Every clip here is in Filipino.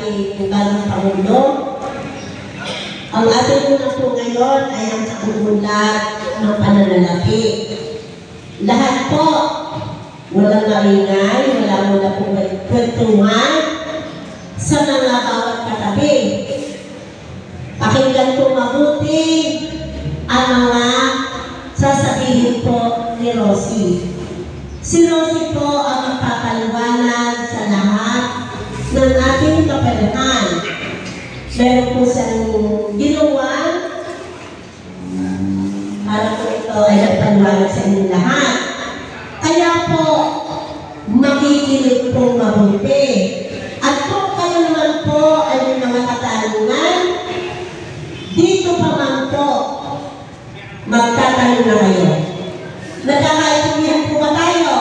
ating bagong Pangulo. Ang ating unang po ngayon ay ang pag-uulat ng pananalapi. Lahat po, walang maingay, wala po kwentuhan sa mga bawat katabi. Pakinggan po mabuti ang mga sasabihin po ni Rosie. Si Rosie po ang magpapaliwanag sa lahat ng ating kapalaran. Meron po siyang ginawa para po ito ay nagpaliwanag sa inyong lahat. Kaya po, makikinig po mabuti. At kung kayo naman po ay may mga katanungan, dito pa man po, magtatanong na kayo. Nagkakaintindihan po ba tayo?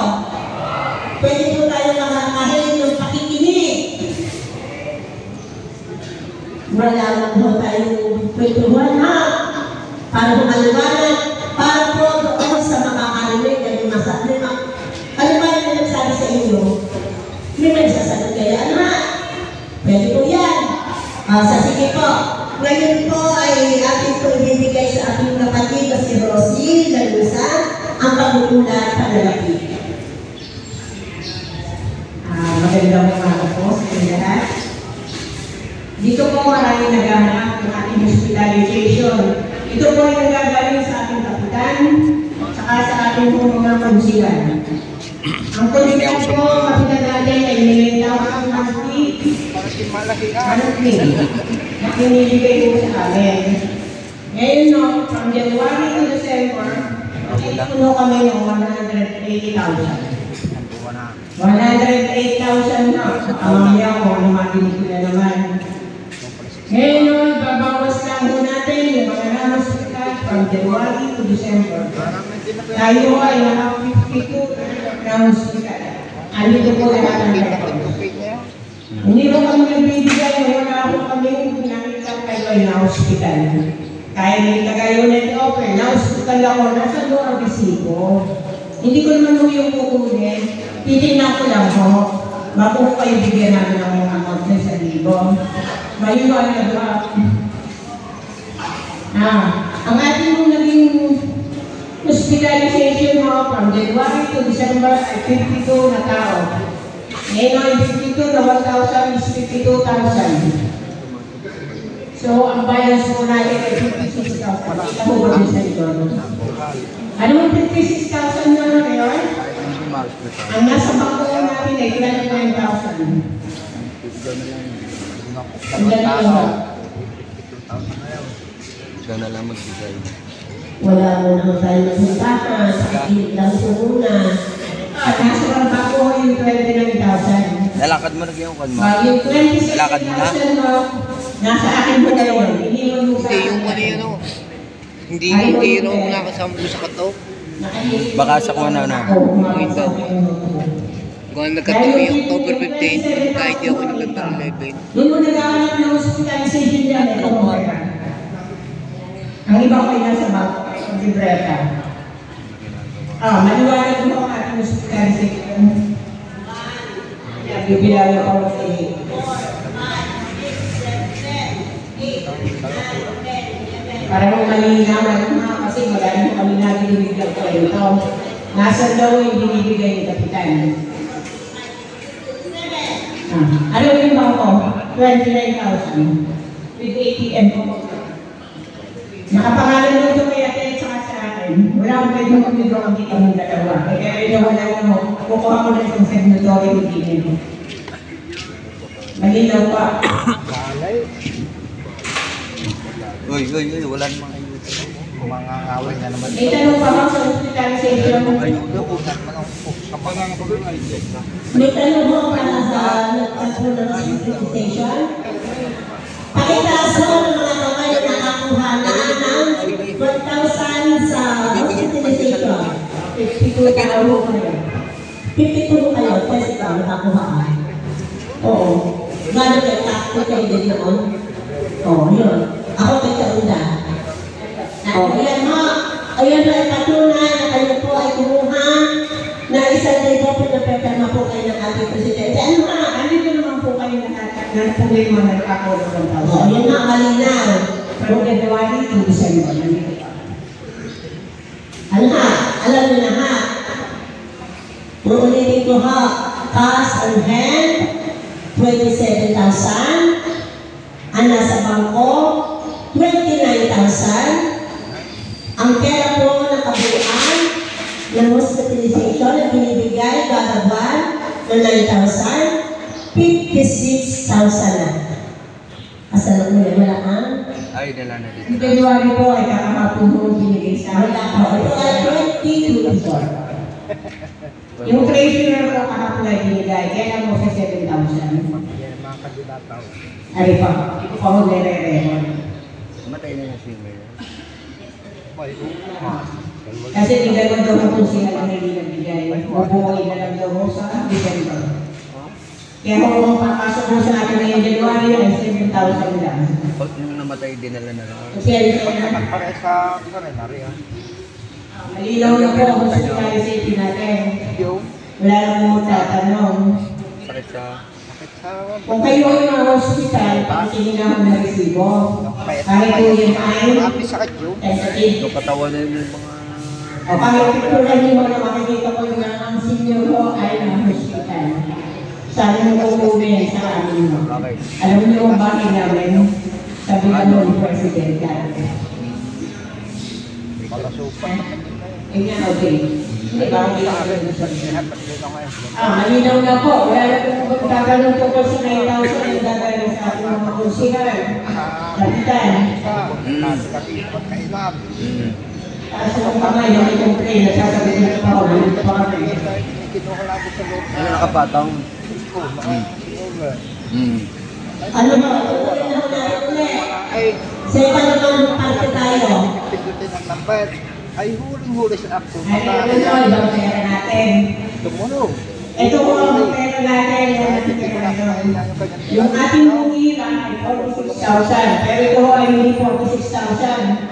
Pwede po tayo makakahin ng pakikinig. Wala lang po tayong kwentuhan ha. Para humaliwanag, para po doon sa makakarinig na yung masabi. Ano ba yung nagsabi sa inyo? May magsasabi kaya na. Pwede po yan. Sige po. Ngayon po ay ating po ibibigay sa ating kapatid na si Rosie Lalusa ang pag-uulat panalapi. Magandang umaga po sa inyo lahat. Dito po maraming naghahanap ng ating hospitalization. Ito po ay nagagaling sa ating kapitan saka sa ating po mga konsilan. Ang konsilan po, kapitan natin ay nilitaw ang monthly na pinibigay po sa amin. Ngayon no, from January to December, puno kami ng 180,000. 108,000 na. Mamaya ko, lumakinig ko na naman. Ngayon, babawas lang po natin yung mga na-hospital from January to December. Tayo ay naka-52 na hospital. Andito po lahat ang record. Hindi mo kami nagbibigay, wala ako kami nakita kayo ay na-hospital. Kaya may tagayonet offer, na-hospital ako, nasa doon ko. Hindi ko naman po yung kukunin. Titignan ko lang po, bago ko kayo bigyan namin ng mga amount na 1,000. Maliwanag ba? Ang ating mong naging hospitalization mo from January to December ay 52 na tao. Ngayon ay 52 na 1,000 is 52,000. So, ang balance po natin ay 56,000. Ito po ba sa ito? Ano ang 56,000 na ngayon? Ang nasa bangko natin ay 29,000. Ikaw na lang magbigay. Wala mo naman tayo nagpuntahan. Sakit lang po muna. Nasa bangko yung 29,000. Nalakad mo na yung kan mo? Yung 26,000 Nalakad mo na? Nasa akin po na yun. Hindi yung ano yun o. Hindi yung hero mo nakasama mo sa kato. Baka sa kuha na. Ito. Kung nagkatabi yung October 15, kahit di ako November 11. Doon mo nagkakalap ng hospitalization dyan. Ito mo. Ang iba ko ay nasa bangko. Ang libreta. Maliwanag mo ang ating hospitalization. Bibilang ako sa iyo. Para mong malinawan kasi marami mo kami nabibigay ko ito. Nasa daw yung binibigay ni Kapitan. Ano yung bangko? 29,000. With ATM po. Nakapangalan mo ito kay Ate at saka sa akin. Wala akong pwede mo kami doon ang kita mong dalawa. Kaya rin wala mo. Kukuha ko na itong signatory with ATM. Malinaw pa. Uy, wala namang ayuda. Mga ngawin na naman. May tanong pa ako sa hospitalization mo. Ayuda ko, kapag nga kapag May tanong mo para sa nagkasunod ng hospitalization? Pakitaas mo ng mga kamay na nakakuha na ng 1,000 sa hospitalization. 52 kayo. 52 kayo, kasi ikaw nakakuha ka. Oo. Gano'n kayo takot kayo din noon? Oo, yun. Ako kay Kaunda. Ayan mo. Ayan na ipatunay na kayo po ay kumuha na 1,000 po na pepperma po kayo ng ating presidente. Ano nga? Andito naman po kayo lahat. ng problema na nakakuha ng O, yun nga, malinaw. From January to December. Nandito pa. Alam niyo na ha. Uulitin ko ha. Cash on hand, 27,000. Ang nasa bangko, 29,000. Ang pera po na kabuuan ng hospitalization na binibigay kada buwan ng 9,000, 56,000 na. Asa na wala ang? Ay, dala na dito. Yung January po ay kakahapon mo binigay sa amin. Wala po. Ito ay 2024. Yung treasurer ko kahapon ay binigay, kaya lang mo sa 7,000. Ay pa, ito pa mo nire-record. Matay na yung swimmer. Kasi di gano'n daw po sila na hindi nagbigay. Bubuhay na lang daw sa December. Kaya kung papasok mo sa akin ngayong January, ay 7,000 lang. Pag yung namatay, dinala na lang. Kasi ito na. Malinaw na po ang hospitality natin. Wala na po tatanong. Sakit sa... Kung kayo ay mga hospital, pakitingin na ako na resibo. Kahit po yun ay tentative. Yung katawan na yung mga... O kahit picture niyo na makikita ko yung ang senior ko ay na hospital. Sabi mo kumuwi sa amin mo. Alam niyo kung bakit namin? Sabi nga mo ni President dati. Ganyan, okay. Malinaw na po. Wala na kung tatanong ko po sa 9,000 yung dadalhin sa ating mga konsihan. Kapitan. Tapos kung kamay, yung may complain, nagsasabi na pa ako, ulit pa kami. Ano nakapatong? Ano ba? Ulit na ulit. Second naman parte tayo. Ay huling-huli sa ako. Ano ibang pera natin? Tumunog. Ito po ang pera natin. Yung ating bungira ay 46,000. Pero ito ay hindi 46,000.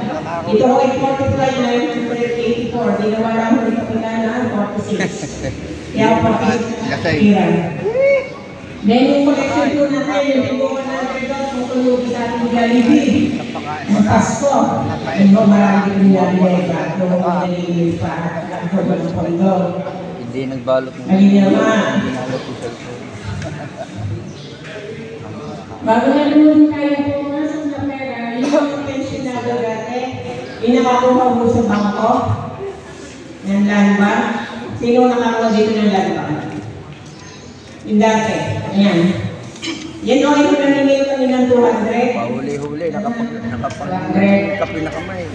Ito ay 45,984. Ginawa naman ito pinanaan 46. Kaya 46 na iran. Then yung collection po natin, yung tingungan natin doon, tutulog sa ating Jollibee. Ang Pasko. Hindi ko marami din nilagay ka. Ito mo nalilil pa. Ito ba ng pondo? Hindi nagbalot ng... Mali naman. Binalot yung cellphone. Bago na naman tayo pumasok na pera, yung pensionado dati, yung nakakuha mo sa bangko ng land bank. Sino nakakuha dito ng land bank? Yung dati. Ayan. Yan o, yung naningil kami ng 200. Pahuli-huli, nakapag... 200. Kapil na kamay.